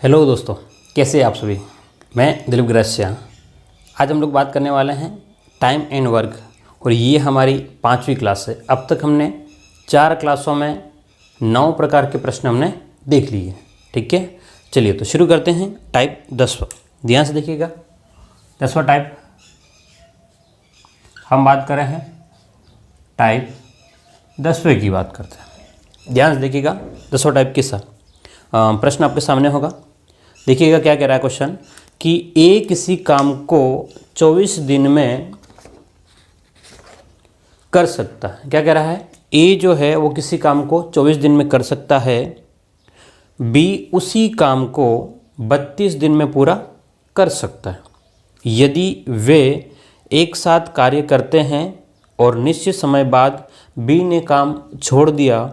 Hello दोस्तों, कैसे हैं आप सभी। मैं दिलीप ग्रस्या। आज हम लोग बात करने वाले हैं टाइम एंड वर्क, और ये हमारी 5वीं क्लास है। अब तक हमने 4 क्लासों में 9 प्रकार के प्रश्न हमने देख लिए। ठीक है, चलिए तो शुरू करते हैं। टाइप 10वां, ध्यान से देखिएगा। 10वां टाइप हम बात कर रहे हैं, टाइप 10वें की बात करते हैं। ध्यान से देखिएगा। 10वां टाइप किसका प्रश्न आपके सामने होगा। देखिएगा क्या कह रहा है क्वेश्चन, कि ए किसी काम को 24 दिन में कर सकता है। क्या कह रहा है, ए जो है वो किसी काम को 24 दिन में कर सकता है, बी उसी काम को 32 दिन में पूरा कर सकता है यदि वे एक साथ कार्य करते हैं और निश्चित समय बाद बी ने काम छोड़ दिया।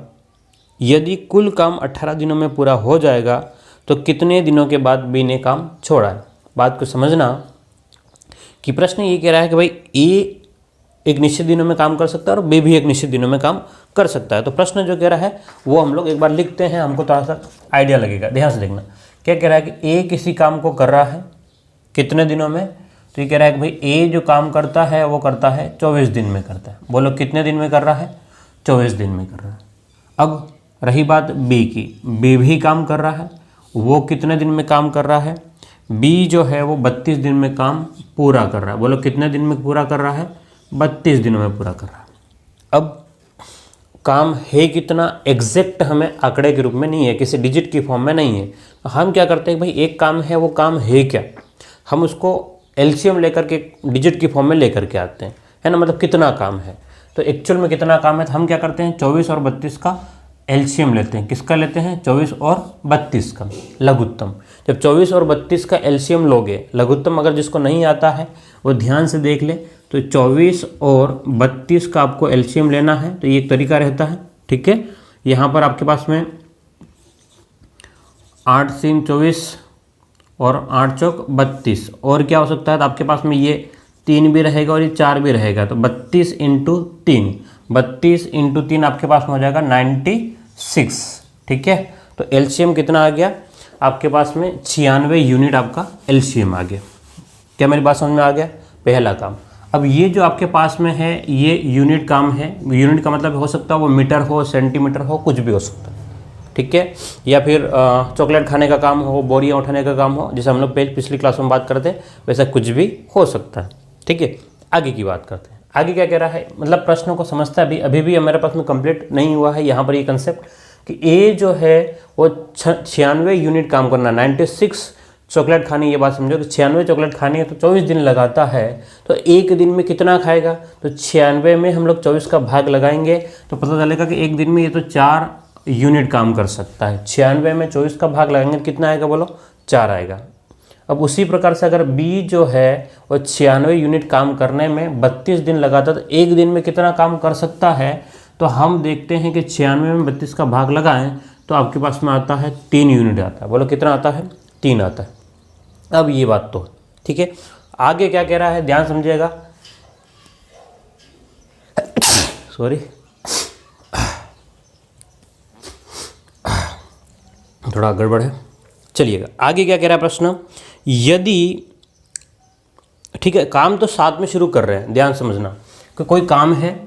यदि कुल काम 18 दिनों में पूरा हो जाएगा तो कितने दिनों के बाद बी ने काम छोड़ा है। बात को समझना कि प्रश्न ये कह रहा है कि भाई ए एक निश्चित दिनों में काम कर सकता है और बी भी एक निश्चित दिनों में काम कर सकता है। तो प्रश्न जो कह रहा है वो हम लोग एक बार लिखते हैं, हमको थोड़ा सा आइडिया लगेगा। ध्यान से देखना, क्या कह रहा है कि ए किसी काम को कर रहा है कितने दिनों में। तो ये कह रहा है कि भाई ए जो काम करता है वो करता है 24 दिन में करता है। बोलो कितने दिन में कर रहा है, 24 दिन में कर रहा है। अब रही बात बी की, बी भी काम कर रहा है, वो कितने दिन में काम कर रहा है। बी जो है वो 32 दिन में काम पूरा कर रहा है। बोलो कितने दिन में पूरा कर रहा है, 32 दिनों में पूरा कर रहा है। अब काम है कितना एग्जैक्ट हमें आंकड़े के रूप में नहीं है, किसी डिजिट की फॉर्म में नहीं है। तो हम क्या करते हैं, भाई एक काम है, वो काम है क्या, हम उसको एलसीएम लेकर के डिजिट की फॉर्म में लेकर के आते हैं, है ना। मतलब कितना काम है, तो एक्चुअल में कितना काम है, तो हम क्या करते हैं 24 और 32 का एलसीएम लेते हैं। किसका लेते हैं, 24 और 32 का लघुत्तम। जब 24 और 32 का एलसीएम लोगे, लघुत्तम अगर जिसको नहीं आता है वो ध्यान से देख ले, तो 24 और 32 का आपको एलसीएम लेना है। तो ये एक तरीका रहता है। ठीक है, यहाँ पर आपके पास में 8 3 24 और 8 चौक 32, और क्या हो सकता है, तो आपके पास में ये 3 भी रहेगा और ये 4 भी रहेगा। तो 32 × 3, 32 × 3 आपके पास में हो जाएगा 96। ठीक है, तो एलसीएम कितना आ गया आपके पास में, 96 यूनिट आपका एलसीएम आ गया। क्या मेरी बात समझ में आ गया, पहला काम। अब ये जो आपके पास में है ये यूनिट काम है। यूनिट का मतलब हो सकता है वो मीटर हो, सेंटीमीटर हो, कुछ भी हो सकता है। ठीक है, या फिर चॉकलेट खाने का काम हो, बोरियां उठाने का काम हो, जैसे हम लोग पिछली क्लास में बात करते हैं, वैसा कुछ भी हो सकता है। ठीक है, आगे की बात करते हैं। आगे क्या कह रहा है, मतलब प्रश्नों को समझता है अभी भी मेरे पास में कंप्लीट नहीं हुआ है। यहाँ पर ये कंसेप्ट कि ए जो है वो 96 यूनिट काम करना, 96 चॉकलेट खानी। ये बात समझो कि 96 चॉकलेट खानी है तो 24 दिन लगाता है, तो एक दिन में कितना खाएगा। तो 96 में हम लोग 24 का भाग लगाएंगे तो पता चलेगा कि एक दिन में ये तो 4 यूनिट काम कर सकता है। 96 में 24 का भाग लगाएंगे कितना आएगा, बोलो 4 आएगा। अब उसी प्रकार से अगर बी जो है वो 96 यूनिट काम करने में 32 दिन लगाता, तो एक दिन में कितना काम कर सकता है। तो हम देखते हैं कि 96 में 32 का भाग लगाएं तो आपके पास में आता है 3 यूनिट आता है। बोलो कितना आता है, 3 आता है। अब ये बात तो ठीक है, आगे क्या कह रहा है, ध्यान समझिएगा। सॉरी, थोड़ा गड़बड़ है। चलिएगा आगे क्या कह रहा है प्रश्न, यदि ठीक है, काम तो साथ में शुरू कर रहे हैं। ध्यान समझना कि कोई काम है,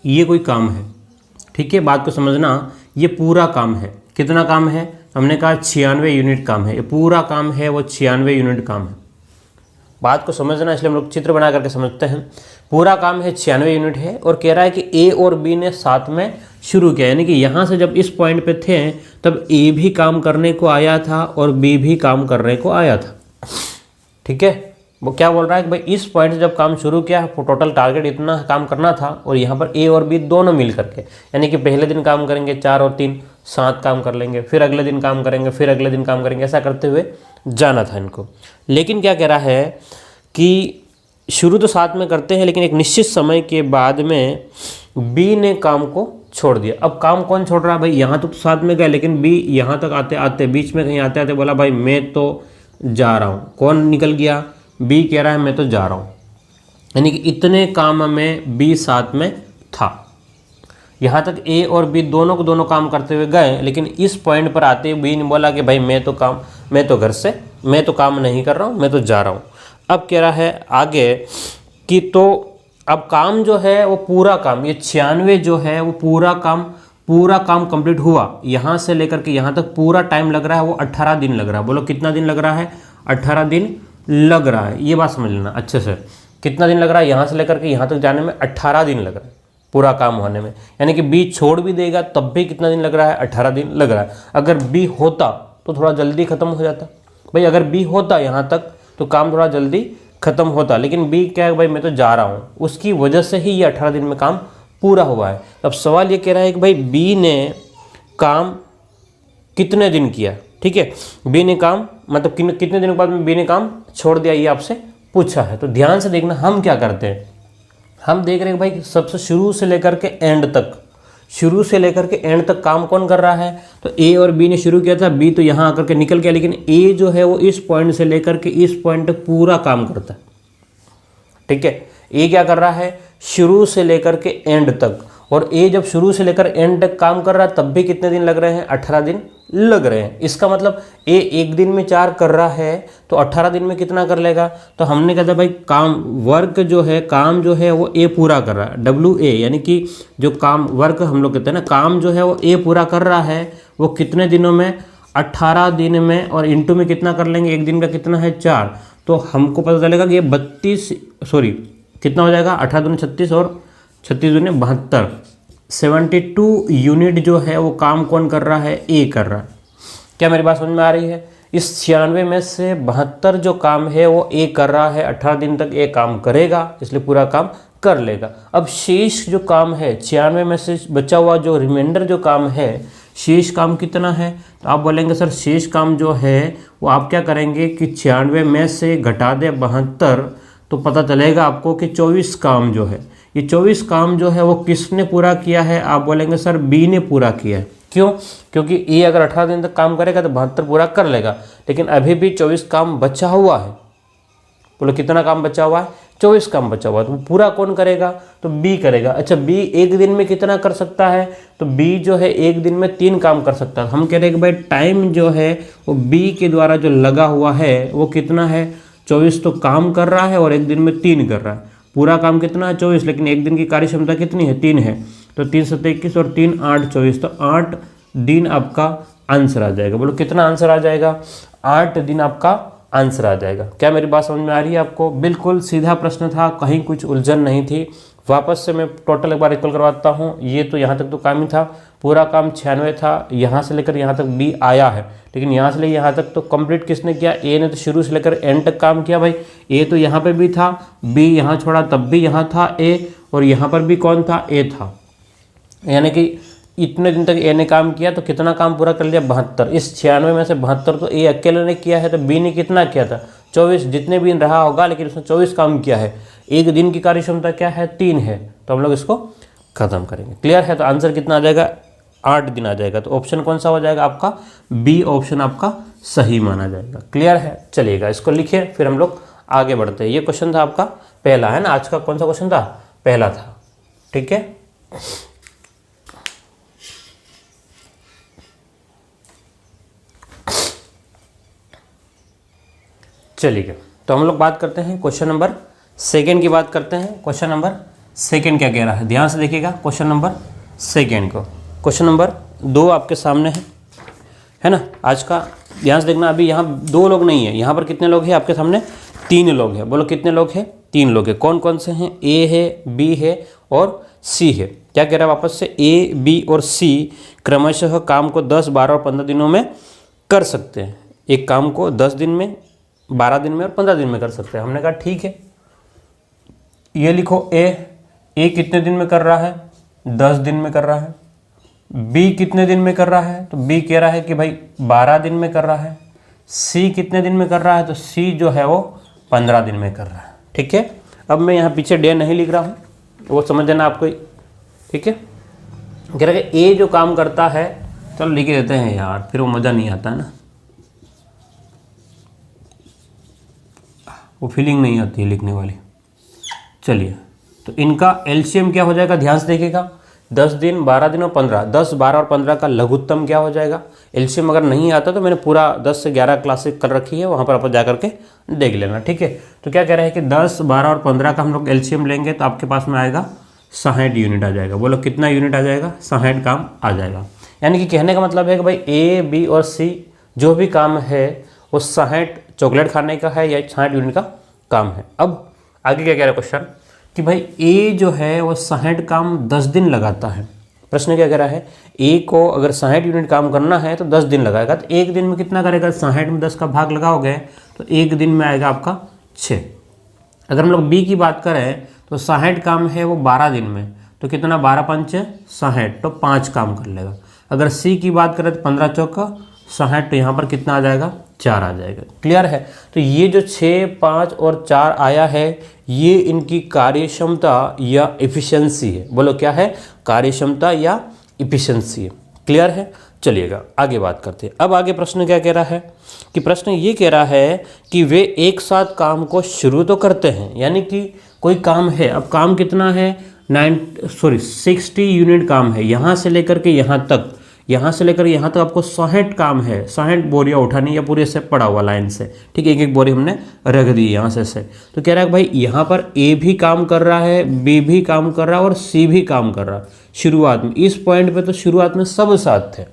ये कोई काम है। ठीक है, बात को समझना, ये पूरा काम है। कितना काम है, हमने कहा 96 यूनिट काम है। ये पूरा काम है वो 96 यूनिट काम है। बात को समझना, इसलिए हम लोग चित्र बना करके समझते हैं। पूरा काम है 96 यूनिट है, और कह रहा है कि ए और बी ने साथ में शुरू किया, यानी कि यहाँ से जब इस पॉइंट पे थे तब ए भी काम करने को आया था और बी भी काम करने को आया था। ठीक है, वो क्या बोल रहा है कि भाई इस पॉइंट से जब काम शुरू किया, टोटल टारगेट इतना काम करना था, और यहाँ पर ए और बी दोनों मिल करके, यानी कि पहले दिन काम करेंगे 4 और 3 7 काम कर लेंगे, फिर अगले दिन काम करेंगे, फिर अगले दिन काम करेंगे, ऐसा करते हुए जाना था इनको। लेकिन क्या कह रहा है कि शुरू तो साथ में करते हैं, लेकिन एक निश्चित समय के बाद में बी ने काम को छोड़ दिया। अब काम कौन छोड़ रहा है, भाई यहाँ तो साथ में गए, लेकिन बी यहाँ तक आते आते बीच में कहीं आते आते बोला भाई मैं तो जा रहा हूँ। कौन निकल गया, बी कह रहा है मैं तो जा रहा हूँ, यानी कि इतने काम में बी साथ में था। यहाँ तक ए और बी दोनों को दोनों काम करते हुए गए, लेकिन इस पॉइंट पर आते बी ने बोला कि भाई मैं तो काम मैं तो घर से, मैं तो काम नहीं कर रहा हूँ, मैं तो जा रहा हूँ। अब कह रहा है आगे कि तो अब काम जो है वो पूरा काम, ये 96 जो है वो पूरा काम कंप्लीट हुआ, यहाँ से लेकर के यहाँ तक पूरा टाइम लग रहा है वो 18 दिन लग रहा है। बोलो कितना दिन लग रहा है? 18 दिन लग रहा है। ये बात समझ लेना अच्छे से, कितना दिन लग रहा है? यहाँ से लेकर के यहाँ तक जाने में 18 दिन लग रहा है पूरा काम होने में। यानी कि बी छोड़ भी देगा तब भी कितना दिन लग रहा है? 18 दिन लग रहा है। अगर बी होता तो थोड़ा जल्दी खत्म हो जाता भाई, अगर बी होता यहाँ तक तो काम थोड़ा जल्दी खत्म होता, लेकिन बी क्या है भाई, मैं तो जा रहा हूँ, उसकी वजह से ही ये 18 दिन में काम पूरा हुआ है। अब सवाल ये कह रहा है कि भाई बी ने काम कितने दिन किया, ठीक है, बी ने काम मतलब कितने दिनों के बाद में बी ने काम छोड़ दिया, ये आपसे पूछा है। तो ध्यान से देखना हम क्या करते हैं, हम देख रहे हैं भाई सबसे शुरू से लेकर के एंड तक, शुरू से लेकर के एंड तक काम कौन कर रहा है? तो ए और बी ने शुरू किया था, बी तो यहाँ आकर के निकल गया, लेकिन ए जो है वो इस पॉइंट से लेकर के इस पॉइंट तक पूरा काम करता है, ठीक है। ए क्या कर रहा है? शुरू से लेकर के एंड तक, और ए जब शुरू से लेकर एंड तक काम कर रहा है तब भी कितने दिन लग रहे हैं? 18 दिन लग रहे हैं। इसका मतलब ए एक दिन में 4 कर रहा है तो 18 दिन में कितना कर लेगा? तो हमने कहा था भाई काम वर्क जो है, काम जो है वो ए पूरा कर रहा है, डब्ल्यू ए, यानी कि जो काम वर्क हम लोग कहते हैं ना, काम जो है वो ए पूरा कर रहा है, वो कितने दिनों में? 18 दिन में, और इंटू में कितना कर लेंगे? एक दिन का कितना है? 4, तो हमको पता चलेगा कि ये कितना हो जाएगा? 18 दूनी 36 और 36 दूनी 72, 72 यूनिट जो है वो काम कौन कर रहा है? ए कर रहा है। क्या मेरी बात समझ में आ रही है? इस 96 में से 72 जो काम है वो ए कर रहा है, 18 दिन तक ए काम करेगा, इसलिए पूरा काम कर लेगा। अब शेष जो काम है 96 में से बचा हुआ जो रिमाइंडर जो काम है, शेष काम कितना है? तो आप बोलेंगे सर शेष काम जो है वो आप क्या करेंगे कि 96 में से घटा दे 72, तो पता चलेगा आपको कि 24 काम जो है, ये 24 काम जो है वो किसने पूरा किया है? आप बोलेंगे सर बी ने पूरा किया है। क्यों? क्योंकि ए अगर 18 दिन तक काम करेगा तो 72 पूरा कर लेगा, लेकिन अभी भी 24 काम बचा हुआ है। बोलो कितना काम बचा हुआ है? 24 काम बचा हुआ है। तो पूरा कौन करेगा? तो बी करेगा। अच्छा, बी एक दिन में कितना कर सकता है? तो बी जो है एक दिन में 3 काम कर सकता है। हम कह रहे हैं कि भाई टाइम जो है वो बी के द्वारा जो लगा हुआ है वो कितना है? 24 तो काम कर रहा है और एक दिन में 3 कर रहा है। पूरा काम कितना है? 24, लेकिन एक दिन की कार्य क्षमता कितनी है? 3 है। तो 3 7 21 और 3 8 24, तो 8 दिन आपका आंसर आ जाएगा। बोलो कितना आंसर आ जाएगा? 8 दिन आपका आंसर आ जाएगा। क्या मेरी बात समझ में आ रही है आपको? बिल्कुल सीधा प्रश्न था, कहीं कुछ उलझन नहीं थी। वापस से मैं टोटल एक बार रिकॉल करवाता हूँ। ये तो यहाँ तक तो काम ही था, पूरा काम 96 था, यहाँ से लेकर यहाँ तक बी आया है, लेकिन यहाँ से लेकर यहाँ तक तो कंप्लीट किसने किया? ए ने तो शुरू से लेकर एंड तक काम किया भाई। ए तो यहाँ पे भी था, बी यहाँ छोड़ा तब भी यहाँ था ए, और यहाँ पर भी कौन था? ए था। यानी कि इतने दिन तक ए ने काम किया, तो कितना काम पूरा कर लिया? 72। इस 96 में से 72 तो ए अकेले ने किया है, तो बी ने कितना किया था? 24, जितने भी रहा होगा, लेकिन उसने 24 काम किया है। एक दिन की कार्य क्षमता क्या है? 3 है। तो हम लोग इसको खत्म करेंगे। क्लियर है? तो आंसर कितना आ जाएगा? 8 दिन आ जाएगा। तो ऑप्शन कौन सा हो जाएगा आपका? बी ऑप्शन आपका सही माना जाएगा। क्लियर है? चलिएगा, इसको लिखिए, फिर हम लोग आगे बढ़ते हैं। ये क्वेश्चन था आपका पहला, है ना? आज का कौन सा क्वेश्चन था? पहला था, ठीक है। चलिए, तो हम लोग बात करते हैं क्वेश्चन नंबर 2 की बात करते हैं। क्वेश्चन नंबर 2 क्या कह रहा है? ध्यान से देखिएगा क्वेश्चन नंबर 2 को। क्वेश्चन नंबर 2 आपके सामने है ना? आज का ध्यान से देखना। अभी यहाँ 2 लोग नहीं है, यहाँ पर कितने लोग हैं आपके सामने? 3 लोग हैं। बोलो कितने लोग हैं? 3 लोग हैं। कौन कौन से हैं? ए है, बी है और सी है। क्या कह रहा है वापस से? ए, बी और सी क्रमशः काम को 10, 12 और 15 दिनों में कर सकते हैं। एक काम को 10 दिन में, 12 दिन में और 15 दिन में कर सकते हैं। हमने कहा ठीक है, ये लिखो। ए कितने दिन में कर रहा है? 10 दिन में कर रहा है। बी कितने दिन में कर रहा है? तो बी कह रहा है कि भाई 12 दिन में कर रहा है। सी कितने दिन में कर रहा है? तो सी जो है वो 15 दिन में कर रहा है। ठीक है, अब मैं यहाँ पीछे डे नहीं लिख रहा हूँ, वो समझ जाना आपको, ठीक है। कह रहा है कि ए जो काम करता है, चलो लिख देते हैं यार, फिर वो मज़ा नहीं आता है ना, वो फीलिंग नहीं आती है लिखने वाली। चलिए, तो इनका एलसीएम क्या हो जाएगा? ध्यान से देखिएगा। 10 दिन, 12 दिन और 15, 10, 12 और 15 का लघुत्तम क्या हो जाएगा। एलसीएम अगर नहीं आता तो मैंने पूरा 10 से 11 क्लासेस कर रखी है, वहाँ पर आप जा करके देख लेना, ठीक है। तो क्या कह रहे हैं कि 10, 12 और 15 का हम लोग एलसीएम लेंगे तो आपके पास में आएगा 60 यूनिट आ जाएगा। बोलो कितना यूनिट आ जाएगा, 60 काम आ जाएगा। यानी कि कहने का मतलब है कि भाई ए, बी और सी जो भी काम है वो 60 चॉकलेट खाने का है या 60 यूनिट का काम है। अब आगे क्या कह रहा है क्वेश्चन कि भाई ए जो है वो 60 काम 10 दिन लगाता है। प्रश्न क्या कह रहा है, ए को अगर 60 यूनिट काम करना है तो 10 दिन लगाएगा, तो एक दिन में कितना करेगा, 60 में 10 का भाग लगाओगे तो एक दिन में आएगा आपका 6। अगर हम लोग बी की बात करें तो 60 काम है वो 12 दिन में, तो कितना, 12 पंच 60, तो 5 काम कर लेगा। अगर सी की बात करें तो 15 चौका 60, तो यहाँ पर कितना आ जाएगा, 4 आ जाएगा। क्लियर है। तो ये जो 6, 5 और 4 आया है ये इनकी कार्यक्षमता या इफिशियंसी है। बोलो क्या है, कार्यक्षमता या इफिशियंसी है। क्लियर है। चलिएगा आगे बात करते हैं। अब आगे प्रश्न क्या कह रहा है कि प्रश्न ये कह रहा है कि वे एक साथ काम को शुरू तो करते हैं, यानी कि कोई काम है, अब काम कितना है, 60 यूनिट काम है, यहाँ से लेकर के यहाँ तक, यहाँ से लेकर यहाँ तक आपको 60 काम है, 60 बोरियाँ उठानी या पूरे से पड़ा हुआ लाइन से, ठीक है, एक एक बोरी हमने रख दी यहाँ से। तो कह रहा है भाई यहाँ पर ए भी काम कर रहा है, बी भी काम कर रहा है और सी भी काम कर रहा है शुरुआत में। इस पॉइंट पे तो शुरुआत में सब साथ थे।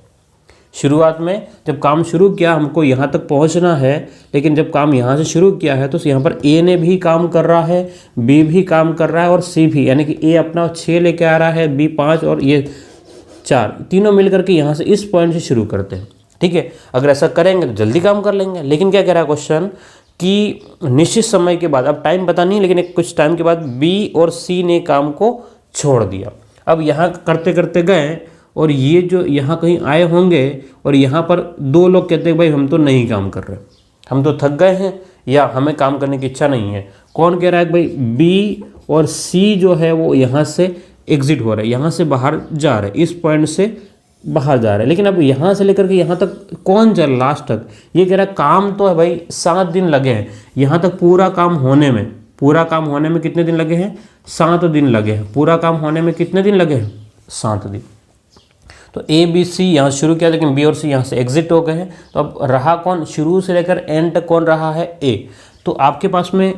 शुरुआत में जब काम शुरू किया हमको यहाँ तक पहुँचना है, लेकिन जब काम यहाँ से शुरू किया है तो यहाँ पर ए ने भी काम कर रहा है, बी भी काम कर रहा है और सी भी, यानी कि ए अपना 6 लेके आ रहा है, बी 5 और ये 4, तीनों मिल करके यहाँ से इस पॉइंट से शुरू करते हैं, ठीक है। अगर ऐसा करेंगे तो जल्दी काम कर लेंगे। लेकिन क्या कह रहा है क्वेश्चन कि निश्चित समय के बाद, अब टाइम पता नहीं, लेकिन एक कुछ टाइम के बाद बी और सी ने काम को छोड़ दिया। अब यहाँ करते करते गए और ये जो यहाँ कहीं आए होंगे और यहाँ पर 2 लोग कहते हैं भाई हम तो नहीं काम कर रहे, हम तो थक गए हैं या हमें काम करने की इच्छा नहीं है। कौन कह रहा है कि भाई बी और सी जो है वो यहाँ से एग्जिट हो रहा है, यहाँ से बाहर जा रहे हैं, इस पॉइंट से बाहर जा रहा है। लेकिन अब यहाँ से लेकर के यहाँ तक कौन चल लास्ट तक, ये कह रहा है काम तो है भाई 7 दिन लगे हैं यहाँ तक पूरा काम होने में। पूरा काम होने में कितने दिन लगे हैं, 7 दिन लगे हैं। पूरा काम होने में कितने दिन लगे हैं, 7 दिन। तो ए बी सी यहाँ शुरू किया, लेकिन बी और सी यहाँ से एग्जिट हो गए हैं। तो अब रहा कौन, शुरू से लेकर एंड तक कौन रहा है, ए। तो आपके पास में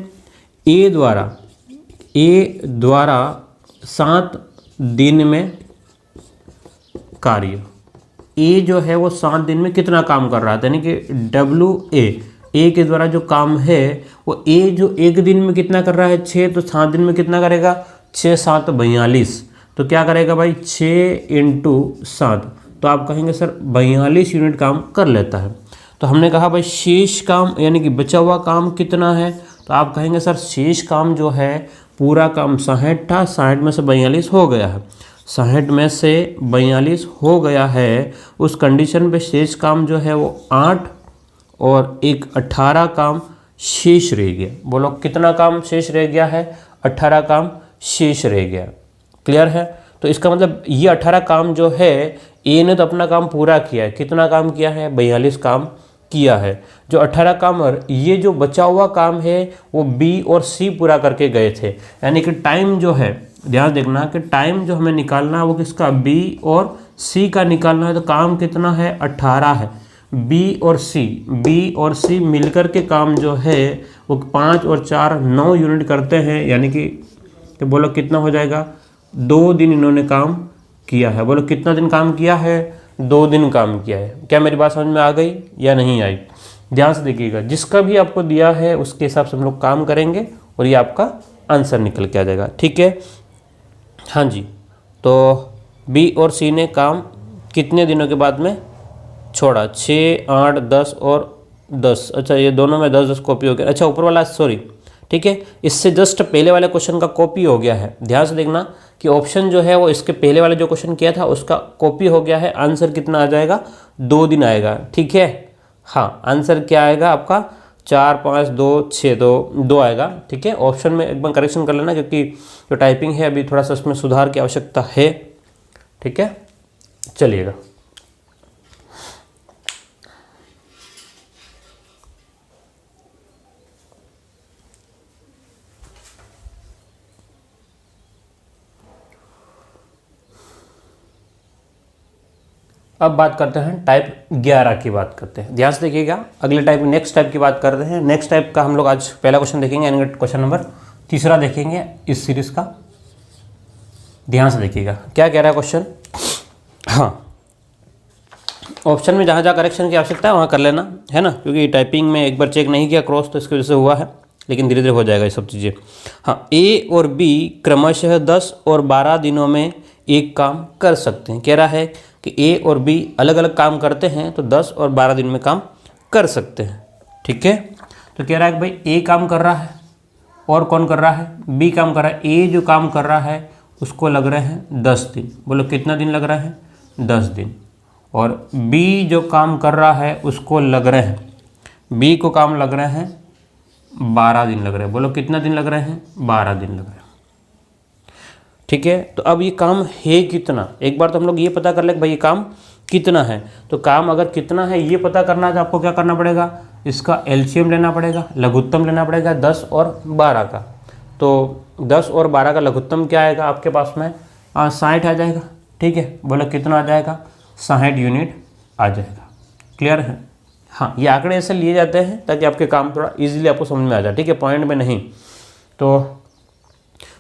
ए द्वारा 7 दिन में कार्य, ए जो है वो 7 दिन में कितना काम कर रहा था, यानी कि ए के द्वारा जो काम है वो ए जो एक दिन में कितना कर रहा है, 6, तो 7 दिन में कितना करेगा, 6 7 42, तो क्या करेगा भाई 6 × 7, तो आप कहेंगे सर 42 यूनिट काम कर लेता है। तो हमने कहा भाई शेष काम यानी कि बचा हुआ काम कितना है, तो आप कहेंगे सर शेष काम जो है पूरा काम 60 था, 60 में से 42 हो गया है, 60 में से 42 हो गया है। उस कंडीशन पे शेष काम जो है वो 8 और एक 18 काम शेष रह गया। बोलो कितना काम शेष रह गया है, 18 काम शेष रह गया। क्लियर है। तो इसका मतलब ये 18 काम जो है ए ने तो अपना काम पूरा किया है, कितना काम किया है, 42 काम किया है। जो 18 काम और ये जो बचा हुआ काम है वो बी और सी पूरा करके गए थे। यानी कि टाइम जो है, ध्यान देखना कि टाइम जो हमें निकालना है वो किसका, बी और सी का निकालना है। तो काम कितना है, 18 है। बी और सी मिलकर के काम जो है वो 5 और 4 9 यूनिट करते हैं, यानी कि तो बोलो कितना हो जाएगा, 2 दिन इन्होंने काम किया है। बोलो कितना दिन काम किया है, 2 दिन काम किया है। क्या मेरी बात समझ में आ गई या नहीं आई? ध्यान से देखिएगा, जिसका भी आपको दिया है उसके हिसाब से हम लोग काम करेंगे और ये आपका आंसर निकल के आ जाएगा। ठीक है, हाँ जी। तो बी और सी ने काम कितने दिनों के बाद में छोड़ा, 6, 8, 10 और 10। अच्छा, ये दोनों में 10-10 कॉपी हो गया। अच्छा, ऊपर वाला सॉरी, ठीक है, इससे जस्ट पहले वाले क्वेश्चन का कॉपी हो गया है। ध्यान से देखना कि ऑप्शन जो है वो इसके पहले वाले जो क्वेश्चन किया था उसका कॉपी हो गया है। आंसर कितना आ जाएगा, 2 दिन आएगा। ठीक है, हाँ, आंसर क्या आएगा आपका, 4, 5, 2, 6, 2 आएगा। ठीक है, ऑप्शन में एक बार करेक्शन कर लेना क्योंकि जो टाइपिंग है अभी थोड़ा सा उसमें सुधार की आवश्यकता है। ठीक है, चलिएगा। अब बात करते हैं टाइप 11 की बात करते हैं। ध्यान से देखिएगा, अगले टाइप नेक्स्ट टाइप की बात कर रहे हैं। नेक्स्ट टाइप का हम लोग आज पहला क्वेश्चन देखेंगे, यानी क्वेश्चन नंबर 3 देखेंगे इस सीरीज का। ध्यान से देखिएगा क्या कह रहा है क्वेश्चन। हाँ, ऑप्शन में जहाँ जहाँ करेक्शन की आवश्यकता है वहाँ कर लेना है ना, क्योंकि टाइपिंग में एक बार चेक नहीं किया क्रॉस तो इसकी वजह से हुआ है, लेकिन धीरे धीरे हो जाएगा ये सब चीज़ें। हाँ, ए और बी क्रमशः 10 और 12 दिनों में एक काम कर सकते हैं। कह रहा है कि ए और बी अलग अलग काम करते हैं तो 10 और 12 दिन में काम कर सकते हैं। ठीक है, तो कह रहा है कि भाई ए काम कर रहा है और कौन कर रहा है, बी काम कर रहा है। ए जो काम कर रहा है उसको लग रहे हैं 10 दिन। बोलो कितना दिन लग रहा है, 10 दिन। और बी जो काम कर रहा है उसको लग रहे हैं, बी को काम लग रहे हैं 12 दिन लग रहे हैं। बोलो कितना दिन लग रहे हैं, 12 दिन लग रहे हैं। ठीक है, तो अब ये काम है कितना, एक बार तो हम लोग ये पता कर ले कि भाई ये काम कितना है। तो काम अगर कितना है ये पता करना है तो आपको क्या करना पड़ेगा, इसका एलसीएम लेना पड़ेगा, लघुत्तम लेना पड़ेगा 10 और 12 का। तो 10 और 12 का लघुत्तम क्या आएगा आपके पास में, 60 आ जाएगा। ठीक है, बोलो कितना आ जाएगा, 60 यूनिट आ जाएगा। क्लियर है। हाँ, ये आंकड़े ऐसे लिए जाते हैं ताकि आपके काम थोड़ा इजीली आपको समझ में आ जाए। ठीक है, पॉइंट में नहीं। तो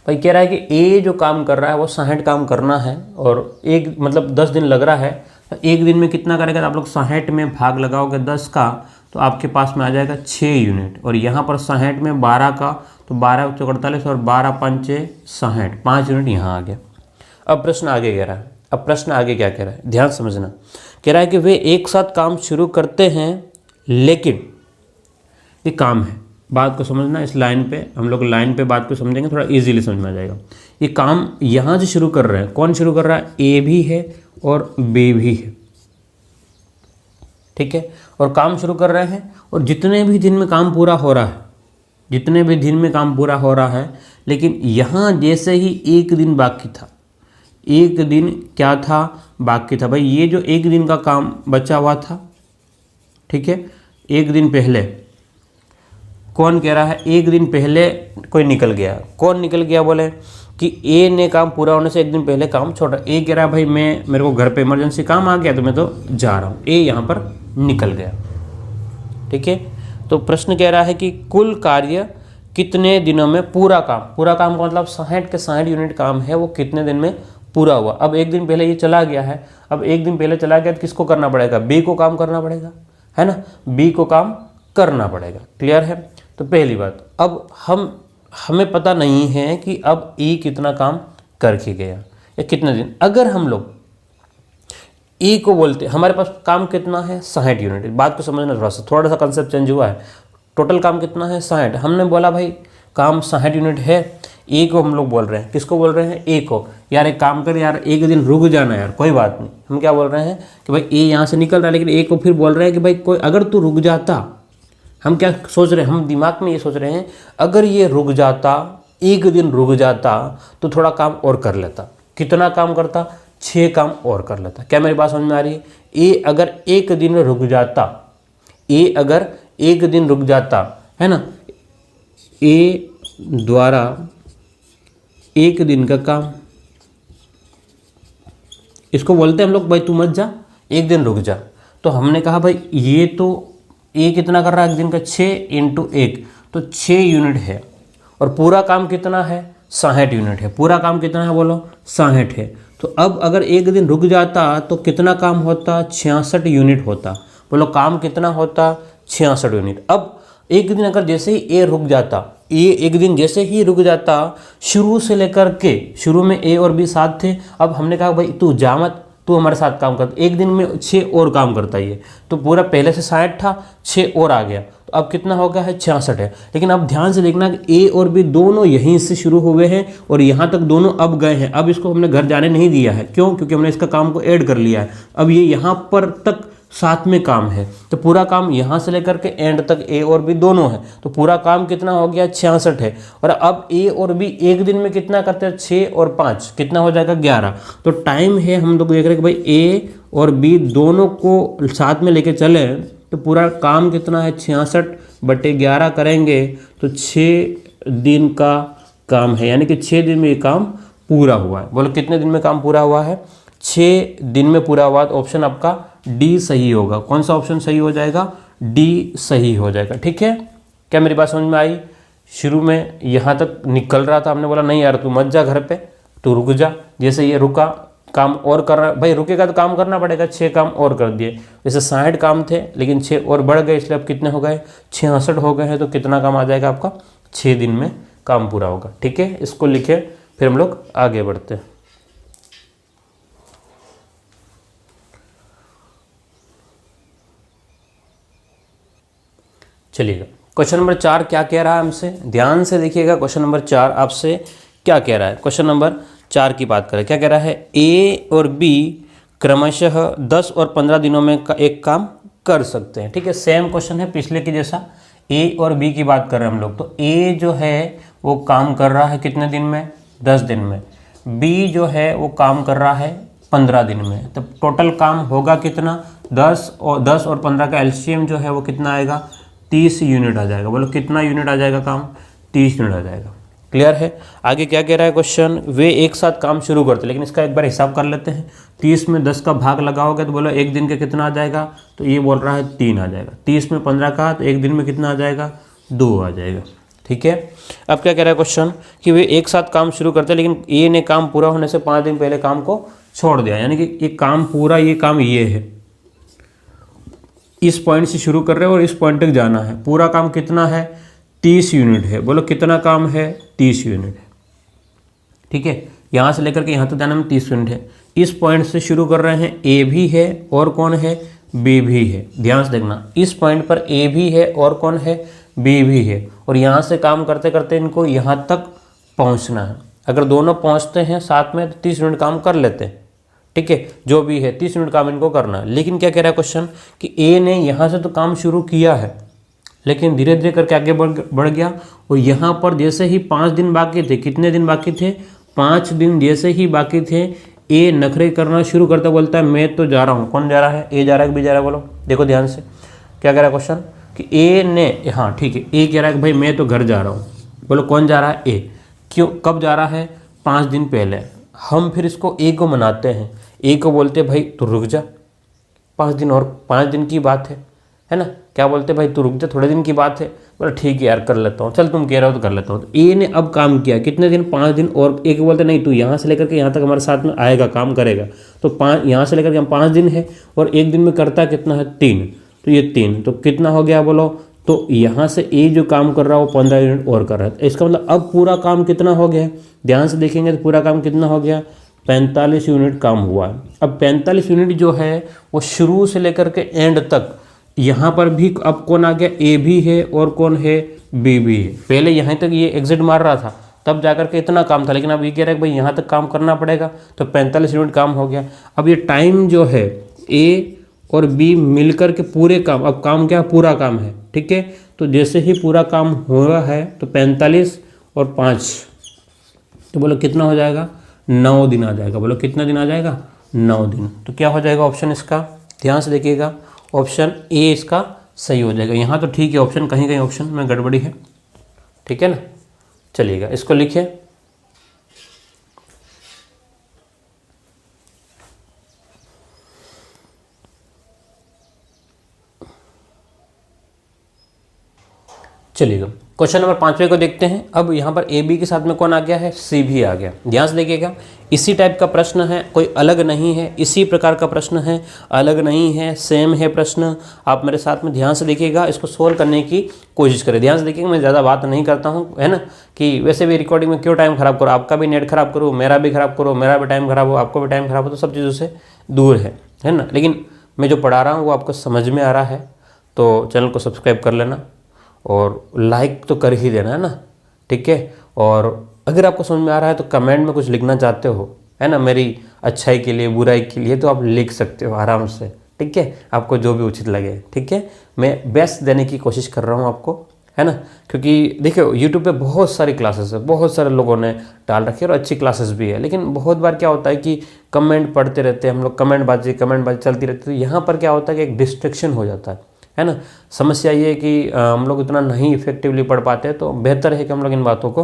भाई कह रहा है कि ए जो काम कर रहा है वो 60 काम करना है और एक मतलब 10 दिन लग रहा है, तो एक दिन में कितना करेगा, तो आप लोग 60 में भाग लगाओगे 10 का तो आपके पास में आ जाएगा 6 यूनिट। और यहाँ पर 60 में 12 का, तो 12 × 48 और 12 × 5 = 60, 5 यूनिट यहाँ आ गया। अब प्रश्न आगे कह रहा है, अब प्रश्न आगे क्या कह रहा है, ध्यान समझना। कह रहा है कि वे एक साथ काम शुरू करते हैं, लेकिन ये काम है, बात को समझना। इस लाइन पे हम लोग लाइन पे बात को समझेंगे, थोड़ा इजीली समझ में आ जाएगा। ये काम यहाँ से शुरू कर रहे हैं, कौन शुरू कर रहा है, ए भी है और बी भी है। ठीक है, और काम शुरू कर रहे हैं और जितने भी दिन में काम पूरा हो रहा है, जितने भी दिन में काम पूरा हो रहा है, लेकिन यहाँ जैसे ही एक दिन बाकी था, एक दिन क्या था, बाकी था। भाई ये जो एक दिन का काम बचा हुआ था, ठीक है, एक दिन पहले कौन कह रहा है, एक दिन पहले कोई निकल गया। कौन निकल गया, बोले कि ए ने काम पूरा होने से एक दिन पहले काम छोड़ा। ए कह रहा है भाई मेरे को घर पे इमरजेंसी काम आ गया तो मैं तो जा रहा हूँ, ए यहाँ पर निकल गया। ठीक है, तो प्रश्न कह रहा है कि कुल कार्य कितने दिनों में पूरा काम का मतलब 60 के 60 यूनिट काम है वो कितने दिन में पूरा हुआ। अब एक दिन पहले ये चला गया है, अब एक दिन पहले चला गया तो किसको करना पड़ेगा, बी को काम करना पड़ेगा, है ना, बी को काम करना पड़ेगा। क्लियर है। तो पहली बात, अब हमें पता नहीं है कि अब ई कितना काम करके गया या कितने दिन। अगर हम लोग ई को बोलते, हमारे पास काम कितना है, 60 यूनिट। बात को समझना, थोड़ा सा कंसेप्ट चेंज हुआ है। टोटल काम कितना है, 60। हमने बोला भाई काम 60 यूनिट है, ए को हम लोग बोल रहे हैं, किसको बोल रहे हैं, ए को। यार एक काम कर यार, एक दिन रुक जाना यार, कोई बात नहीं। हम क्या बोल रहे हैं कि भाई ए यहाँ से निकल रहा है, लेकिन ए को फिर बोल रहे हैं कि भाई कोई अगर तू रुक जाता। हम क्या सोच रहे हैं, हम दिमाग में ये सोच रहे हैं अगर ये रुक जाता, एक दिन रुक जाता तो थोड़ा काम और कर लेता। कितना काम करता, 6 काम और कर लेता। क्या मेरी बात समझ में आ रही है। ए अगर एक दिन रुक जाता, ए अगर एक दिन रुक जाता, है ना, ए द्वारा एक दिन का काम, इसको बोलते हैं हम लोग भाई तू मत जा, एक दिन रुक जा। तो हमने कहा भाई ये तो ए कितना कर रहा है एक दिन का, 6 × 1 तो 6 यूनिट है। और पूरा काम कितना है, 60 यूनिट है। पूरा काम कितना है, बोलो 60 है। तो अब अगर एक दिन रुक जाता तो कितना काम होता, 66 यूनिट होता। बोलो काम कितना होता, 66 यूनिट। अब एक दिन अगर जैसे ही ए रुक जाता, ए एक दिन जैसे ही रुक जाता, शुरू से लेकर के, शुरू में ए और बी साथ थे, अब हमने कहा भाई तू जा मत, तू हमारे साथ काम कर, एक दिन में 6 और काम करता ही है। तो पूरा पहले से 60 था, 6 और आ गया, तो अब कितना हो गया है, 66 है। लेकिन अब ध्यान से देखना कि ए और बी दोनों यहीं से शुरू हुए हैं और यहाँ तक दोनों अब गए हैं। अब इसको हमने घर जाने नहीं दिया है, क्यों, क्योंकि हमने इसका काम को ऐड कर लिया है। अब ये यहाँ पर तक साथ में काम है, तो पूरा काम यहाँ से लेकर के एंड तक ए और बी दोनों है, तो पूरा काम कितना हो गया, 66 है। और अब ए और बी एक दिन में कितना करते हैं, 6 और 5 कितना हो जाएगा, 11। तो टाइम है, हम लोग देख रहे हैं कि भाई ए और बी दोनों को साथ में लेके चले, तो पूरा काम कितना है, 66/11 करेंगे तो 6 दिन का काम है, यानी कि 6 दिन में ये काम पूरा हुआ है। बोलो कितने दिन में काम पूरा हुआ है, 6 दिन में पूरा हुआ, तो ऑप्शन आपका डी सही होगा। कौन सा ऑप्शन सही हो जाएगा? डी सही हो जाएगा। ठीक है, क्या मेरी बात समझ में आई? शुरू में यहाँ तक निकल रहा था, हमने बोला नहीं यार तू मत जा घर पे, तू रुक जा। जैसे ये रुका, काम और कर रहा, भाई रुकेगा तो काम करना पड़ेगा। 6 काम और कर दिए, जैसे 60 काम थे लेकिन 6 और बढ़ गए, इसलिए अब कितने हो गए? 66 हो गए हैं। तो कितना काम आ जाएगा आपका? 6 दिन में काम पूरा होगा। ठीक है, इसको लिखे, फिर हम लोग आगे बढ़ते हैं। चलिएगा, क्वेश्चन नंबर 4 क्या कह रहा है हमसे? ध्यान से देखिएगा, क्वेश्चन नंबर 4 आपसे क्या कह रहा है। क्वेश्चन नंबर 4 की बात करें, क्या कह रहा है? ए और बी क्रमशः 10 और 15 दिनों में एक काम कर सकते हैं। ठीक है, सेम क्वेश्चन है पिछले के जैसा। ए और बी की बात कर रहे हैं हम लोग। तो ए जो है वो काम कर रहा है कितने दिन में? 10 दिन में। बी जो है वो काम कर रहा है 15 दिन में। तो टोटल काम होगा कितना? 10 और 15 का एलसीएम जो है वो कितना आएगा? 30 यूनिट आ जाएगा। बोलो कितना यूनिट आ जाएगा काम? 30 यूनिट आ जाएगा। क्लियर है? आगे क्या कह रहा है क्वेश्चन? वे एक साथ काम शुरू करते, लेकिन इसका एक बार हिसाब कर लेते हैं। 30 में 10 का भाग लगाओगे तो बोलो एक दिन के कितना आ जाएगा? तो ये बोल रहा है 3 आ जाएगा। 30 में 15 का, तो एक दिन में कितना आ जाएगा? 2 आ जाएगा। ठीक है, अब क्या कह रहा है क्वेश्चन कि वे एक साथ काम शुरू करते हैं, लेकिन ए ने काम पूरा होने से 5 दिन पहले काम को छोड़ दिया। यानी कि ये काम पूरा, ये काम ये है, इस पॉइंट से शुरू कर रहे हो और इस पॉइंट तक जाना है। पूरा काम कितना है? 30 यूनिट है। बोलो कितना काम है? 30 यूनिट है। ठीक है, यहाँ से लेकर के यहाँ तक जाने में 30 यूनिट है। इस पॉइंट से शुरू कर रहे हैं, ए भी है और कौन है? बी भी है। ध्यान से देखना, इस पॉइंट पर ए भी है और कौन है? बी भी है। और यहाँ से काम करते करते इनको यहाँ तक पहुँचना है। अगर दोनों पहुँचते हैं साथ में तो 30 यूनिट काम कर लेते हैं। ठीक है, जो भी है 30 यूनिट काम इनको करना है। लेकिन क्या कह रहा है क्वेश्चन कि ए ने यहाँ से तो काम शुरू किया है, लेकिन धीरे धीरे करके आगे बढ़ गया। और यहाँ पर जैसे ही 5 दिन बाकी थे, कितने दिन बाकी थे? 5 दिन जैसे ही बाकी थे, ए नखरे करना शुरू करता, बोलता है मैं तो जा रहा हूँ। कौन जा रहा है? ए जा रहा है कि बी जा रहा है? बोलो, देखो ध्यान से क्या कह रहा है क्वेश्चन कि ए ने, हाँ ठीक है, ए कह रहा है कि भाई मैं तो घर जा रहा हूँ। बोलो कौन जा रहा है? ए। क्यों, कब जा रहा है? 5 दिन पहले। हम फिर इसको ए को मनाते हैं, ए को बोलते भाई तू रुक जा 5 दिन, और 5 दिन की बात है ना? क्या बोलते भाई तू रुक जा, थोड़े दिन की बात है। बोला ठीक है यार कर लेता हूँ, चल तुम कह रहे हो तो कर लेता हूँ। तो ए ने अब काम किया कितने दिन? 5 दिन। और ए को बोलते नहीं तू यहाँ से लेकर के यहाँ तक हमारे साथ में आएगा, काम करेगा। तो 5 यहाँ से लेकर के हम 5 दिन है, और एक दिन में करता कितना है? 3। तो ये 3 तो कितना हो गया बोलो? तो यहाँ से ए जो काम कर रहा है वो 15 यूनिट और कर रहा है। इसका मतलब अब पूरा काम कितना हो गया? ध्यान से देखेंगे तो पूरा काम कितना हो गया? 45 यूनिट काम हुआ है। अब 45 यूनिट जो है वो शुरू से लेकर के एंड तक, यहाँ पर भी अब कौन आ गया? ए भी है और कौन है? बी भी है। पहले यहाँ तक ये एग्जिट मार रहा था, तब जाकर के इतना काम था, लेकिन अब ये कह रहा है कि भाई यहाँ तक काम करना पड़ेगा। तो 45 यूनिट काम हो गया। अब ये टाइम जो है ए और बी मिलकर के पूरे काम, अब काम क्या? पूरा काम है। ठीक है, तो जैसे ही पूरा काम हुआ है तो 45 और 5 तो बोलो कितना हो जाएगा? 9 दिन आ जाएगा। बोलो कितना दिन आ जाएगा? 9 दिन। तो क्या हो जाएगा ऑप्शन इसका? ध्यान से देखिएगा, ऑप्शन ए इसका सही हो जाएगा। यहाँ तो ठीक है, ऑप्शन कहीं कहीं ऑप्शन में गड़बड़ी है। ठीक है ना? चलिएगा, इसको लिखिए। चलिएगा, क्वेश्चन नंबर 5वें को देखते हैं। अब यहाँ पर ए बी के साथ में कौन आ गया है? सी भी आ गया। ध्यान से देखिएगा, इसी टाइप का प्रश्न है, कोई अलग नहीं है, इसी प्रकार का प्रश्न है, अलग नहीं है, सेम है प्रश्न। आप मेरे साथ में ध्यान से देखिएगा, इसको सोल्व करने की कोशिश करें। ध्यान से देखिएगा, मैं ज़्यादा बात नहीं करता हूँ, है ना, कि वैसे भी रिकॉर्डिंग में क्यों टाइम खराब करो, आपका भी नेट खराब करो, मेरा भी खराब करो, मेरा भी टाइम खराब हो, आपको भी टाइम खराब हो, तो सब चीज़ों से दूर है ना। लेकिन मैं जो पढ़ा रहा हूँ वो आपको समझ में आ रहा है, तो चैनल को सब्सक्राइब कर लेना और लाइक तो कर ही देना, है ना। ठीक है, और अगर आपको समझ में आ रहा है तो कमेंट में कुछ लिखना चाहते हो, है ना, मेरी अच्छाई के लिए, बुराई के लिए, तो आप लिख सकते हो आराम से। ठीक है, आपको जो भी उचित लगे। ठीक है, मैं बेस्ट देने की कोशिश कर रहा हूँ आपको, है ना, क्योंकि देखो यूट्यूब पे बहुत सारी क्लासेस है, बहुत सारे लोगों ने डाल रखी है और अच्छी क्लासेस भी है। लेकिन बहुत बार क्या होता है कि कमेंट पढ़ते रहते हैं हम लोग, कमेंटबाजी चलती रहती है। तो यहाँ पर क्या होता है कि एक डिस्ट्रैक्शन हो जाता है ना। समस्या ये है कि हम लोग इतना नहीं इफेक्टिवली पढ़ पाते, तो बेहतर है कि हम लोग इन बातों को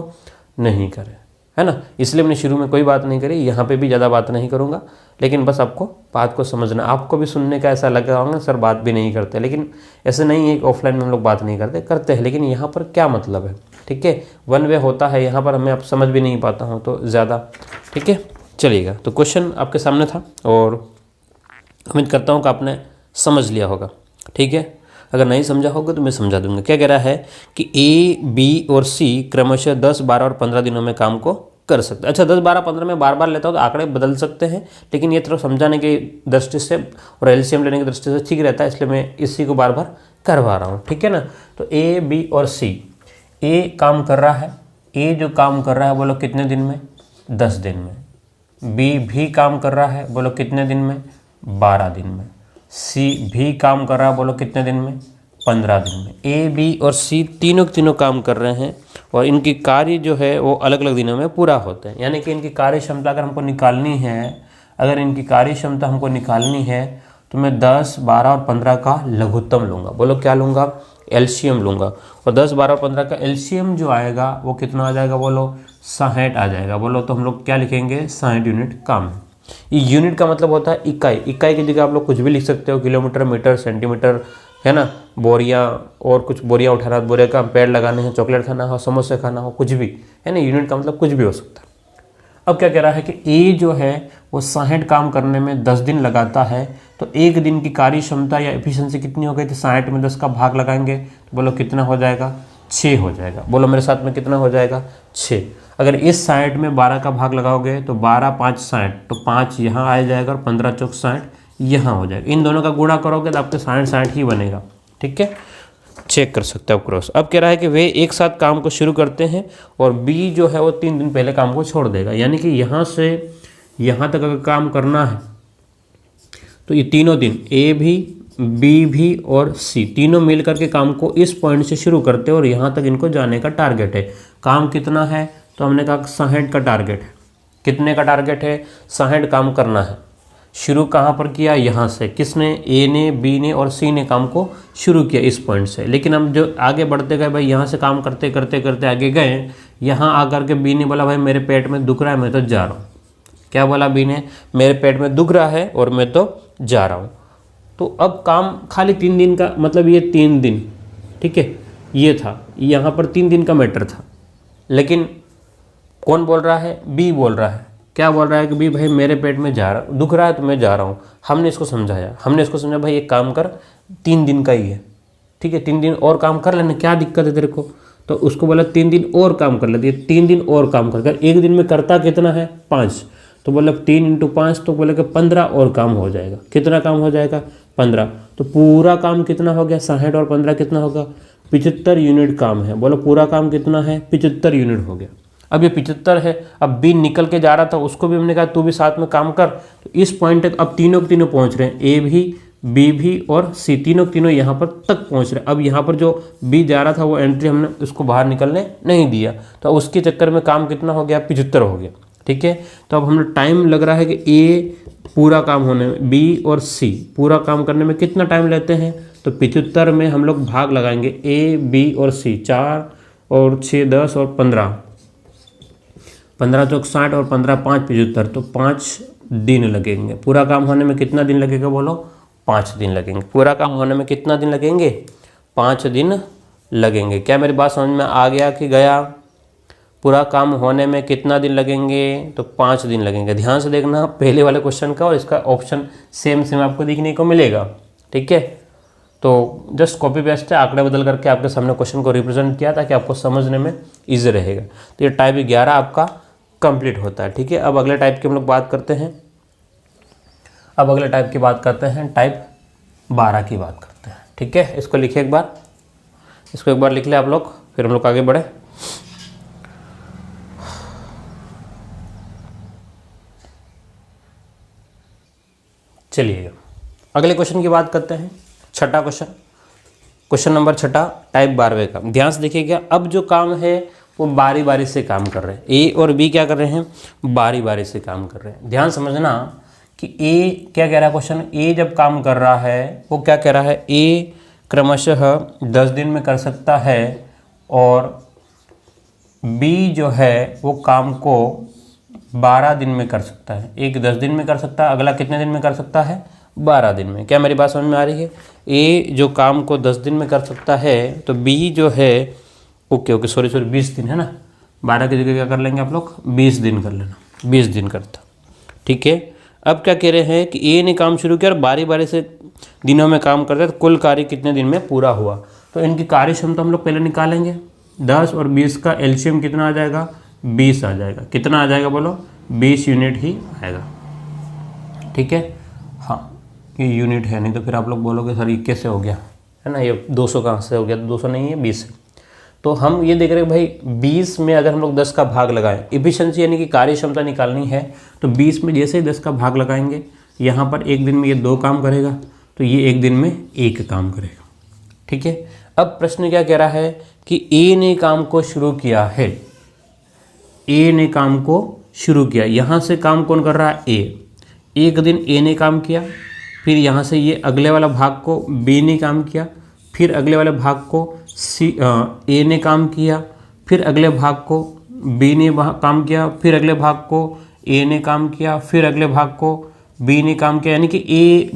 नहीं करें, है ना। इसलिए मैंने शुरू में कोई बात नहीं करी, यहाँ पे भी ज़्यादा बात नहीं करूँगा, लेकिन बस आपको बात को समझना। आपको भी सुनने का ऐसा लगा होगा सर बात भी नहीं करते, लेकिन ऐसे नहीं है कि ऑफलाइन में हम लोग बात नहीं करते हैं, लेकिन यहाँ पर क्या मतलब है, ठीक है। वन वे होता है यहाँ पर, हमें आप समझ भी नहीं पाता हूँ तो ज़्यादा, ठीक है। चलिएगा, तो क्वेश्चन आपके सामने था और उम्मीद करता हूँ कि आपने समझ लिया होगा, ठीक है। अगर नहीं समझा होगा तो मैं समझा दूंगा। क्या कह रहा है कि ए, बी और सी क्रमशः 10, 12 और 15 दिनों में काम को कर सकते हैं। अच्छा, 10, 12, 15 में बार बार लेता हूँ तो आंकड़े बदल सकते हैं, लेकिन ये थोड़ा समझाने की दृष्टि से और एलसीएम लेने की दृष्टि से ठीक रहता है, इसलिए मैं इसी को बार बार करवा रहा हूँ, ठीक है ना। तो ए, बी और सी, ए काम कर रहा है, ए जो काम कर रहा है बोलो कितने दिन में, 10 दिन में। बी भी काम कर रहा है, बोलो कितने दिन में, 12 दिन में। सी भी काम कर रहा है, बोलो कितने दिन में, 15 दिन में। ए, बी और सी तीनों काम कर रहे हैं और इनकी कार्य जो है वो अलग अलग दिनों में पूरा होते हैं। यानी कि इनकी कार्य क्षमता अगर हमको निकालनी है, अगर इनकी कार्य क्षमता हमको निकालनी है तो मैं 10, 12 और 15 का लघुत्तम लूँगा। बोलो क्या लूँगा, एलसीएम लूँगा। और 10, 12 और 15 का एलसीएम जो आएगा वो कितना आ जाएगा, बोलो 60 आ जाएगा। बोलो तो हम लोग क्या लिखेंगे, 60 यूनिट काम। ये यूनिट का मतलब होता है इकाई। इकाई की जगह आप लोग कुछ भी लिख सकते हो, किलोमीटर, मीटर, सेंटीमीटर, है ना। बोरियां और कुछ बोरियां उठाना, बोरे का पेड़ लगाने हैं, चॉकलेट खाना हो, समोसे खाना हो, कुछ भी, है ना। यूनिट का मतलब कुछ भी हो सकता है। अब क्या कह रहा है कि ए जो है वो 60 काम करने में 10 दिन लगाता है, तो एक दिन की कार्य क्षमता या एफिशिएंसी कितनी हो गई थी, 60 में 10 का भाग लगाएंगे तो बोलो कितना हो जाएगा, 6 हो जाएगा। बोलो मेरे साथ में कितना हो जाएगा, 6। अगर इस 60 में 12 का भाग लगाओगे तो 12, 5, 60, तो 5 यहाँ आ जाएगा और 15 चौक 60 यहाँ हो जाएगा। इन दोनों का गुणा करोगे तो आपके 60 ही बनेगा, ठीक है। चेक कर सकते हो आप क्रॉस। अब कह रहा है कि वे एक साथ काम को शुरू करते हैं और बी जो है वो 3 दिन पहले काम को छोड़ देगा। यानी कि यहाँ से यहाँ तक अगर काम करना है तो ये तीनों दिन ए भी, बी भी और सी तीनों मिल करके काम को इस पॉइंट से शुरू करते हैं और यहाँ तक इनको जाने का टारगेट है। काम कितना है, तो हमने कहा 60 का टारगेट है। कितने का टारगेट है, 60 काम करना है। शुरू कहाँ पर किया, यहाँ से। किसने, ए ने, बी ने और सी ने काम को शुरू किया इस पॉइंट से। लेकिन हम जो आगे बढ़ते गए भाई, यहाँ से काम करते करते करते आगे गए, यहाँ आकर के बी ने बोला भाई मेरे पेट में दुख रहा है, मैं तो जा रहा हूँ। क्या बोला बी ने, मेरे पेट में दुख रहा है और मैं तो जा रहा हूँ। तो अब काम खाली 3 दिन का, मतलब ये 3 दिन, ठीक है, ये था, यहाँ पर 3 दिन का मैटर था। लेकिन कौन बोल रहा है, बी बोल रहा है। क्या बोल रहा है कि बी भाई मेरे पेट में दुख रहा है तो मैं जा रहा हूँ। हमने इसको समझाया भाई एक काम कर, 3 दिन का ही है, ठीक है, 3 दिन और काम कर लेना, क्या दिक्कत है तेरे को। तो उसको बोला 3 दिन और काम कर लेते, 3 दिन और काम कर। एक दिन में करता कितना है, 5, तो बोला 3 × 5, तो बोले कि 15 और काम हो जाएगा। कितना काम हो जाएगा, 15। तो पूरा काम कितना हो गया, 60 और 15 कितना होगा, 75 यूनिट काम है। बोलो पूरा काम कितना है, 75 यूनिट हो गया। अब ये 75 है। अब बी निकल के जा रहा था, उसको भी हमने कहा तू भी साथ में काम कर। तो इस पॉइंट तक अब तीनों के तीनों पहुंच रहे हैं, ए भी, बी भी और सी तीनों के तीनों यहाँ पर तक पहुंच रहे हैं। अब यहाँ पर जो बी जा रहा था वो एंट्री हमने उसको बाहर निकलने नहीं दिया, तो उसके चक्कर में काम कितना हो गया, 75 हो गया, ठीक है। तो अब हमें टाइम लग रहा है कि ए पूरा काम होने में, बी और सी पूरा काम करने में कितना टाइम लेते हैं, तो 75 में हम लोग भाग लगाएंगे, ए, बी और सी, 4 और 6 10 और 15, 15 चौक 60 और 15 5 75, तो 5 दिन लगेंगे। पूरा काम होने में कितना दिन लगेगा, बोलो 5 दिन लगेंगे। पूरा काम होने में कितना दिन लगेंगे, 5 दिन लगेंगे। क्या मेरी बात समझ में आ गया कि गया। पूरा काम होने में कितना दिन लगेंगे, तो 5 दिन लगेंगे। ध्यान से देखना पहले वाले क्वेश्चन का और इसका ऑप्शन सेम आपको देखने को मिलेगा, ठीक है। तो जस्ट कॉपी पेस्ट है, आंकड़े बदल करके आपके सामने क्वेश्चन को रिप्रेजेंट किया ताकि आपको समझने में ईजी रहेगा। तो ये टाइप 11 आपका कंप्लीट होता है, ठीक है। अब अगले टाइप की हम लोग बात करते हैं। अब अगले टाइप की बात करते हैं, टाइप 12 की बात करते हैं, ठीक है। इसको लिखिए एक बार, इसको एक बार लिख ले आप लोग, फिर हम लोग आगे बढ़े। चलिए अगले क्वेश्चन की बात करते हैं। छठा क्वेश्चन नंबर 6 टाइप 12 का। ध्यान से देखिएगा, अब जो काम है वो बारी बारी से काम कर रहे हैं। ए और बी क्या कर रहे हैं, बारी बारी से काम कर रहे हैं। ध्यान समझना कि ए क्या कह रहा है, क्वेश्चन ए जब काम कर रहा है वो क्या कह रहा है, ए क्रमशः 10 दिन में कर सकता है और बी जो है वो काम को 12 दिन में कर सकता है। एक 10 दिन में कर सकता है, अगला कितने दिन में कर सकता है? 12 दिन में। क्या मेरी बात समझ में आ रही है? ए जो काम को 10 दिन में कर सकता है तो बी जो है ओके सॉरी 20 दिन है ना, 12 की जगह क्या कर लेंगे आप लोग? 20 दिन कर लेना, 20 दिन करता। ठीक है, अब क्या कह रहे हैं कि ए ने काम शुरू किया और बारी बारी से दिनों में काम करता है तो कुल कार्य कितने दिन में पूरा हुआ। तो इनकी कार्य क्षमता हम लोग पहले निकालेंगे। 10 और 20 का एलसीएम कितना आ जाएगा? 20 आ जाएगा। कितना आ जाएगा बोलो? 20 यूनिट ही आएगा। ठीक है, हाँ ये यूनिट है, नहीं तो फिर आप लोग बोलोगे सर ये कैसे हो गया, है ना, ये 200 कहाँ से हो गया? तो 200 नहीं है, 20 है। तो हम ये देख रहे हैं भाई 20 में अगर हम लोग 10 का भाग लगाएं, इफिशिएंसी यानी कि कार्य क्षमता निकालनी है, तो 20 में जैसे ही 10 का भाग लगाएंगे, यहाँ पर एक दिन में ये 2 काम करेगा तो ये एक दिन में 1 काम करेगा। ठीक है, अब प्रश्न क्या कह रहा है कि ए ने काम को शुरू किया है, ए ने काम को शुरू किया, यहाँ से काम कौन कर रहा है? ए। एक दिन ए ने काम किया, फिर यहाँ से ये अगले वाला भाग को बी ने काम किया, फिर अगले वाले भाग को ए ने काम किया, फिर अगले भाग को बी ने काम किया, फिर अगले भाग को ए ने काम किया, फिर अगले भाग को बी ने काम किया, यानी कि ए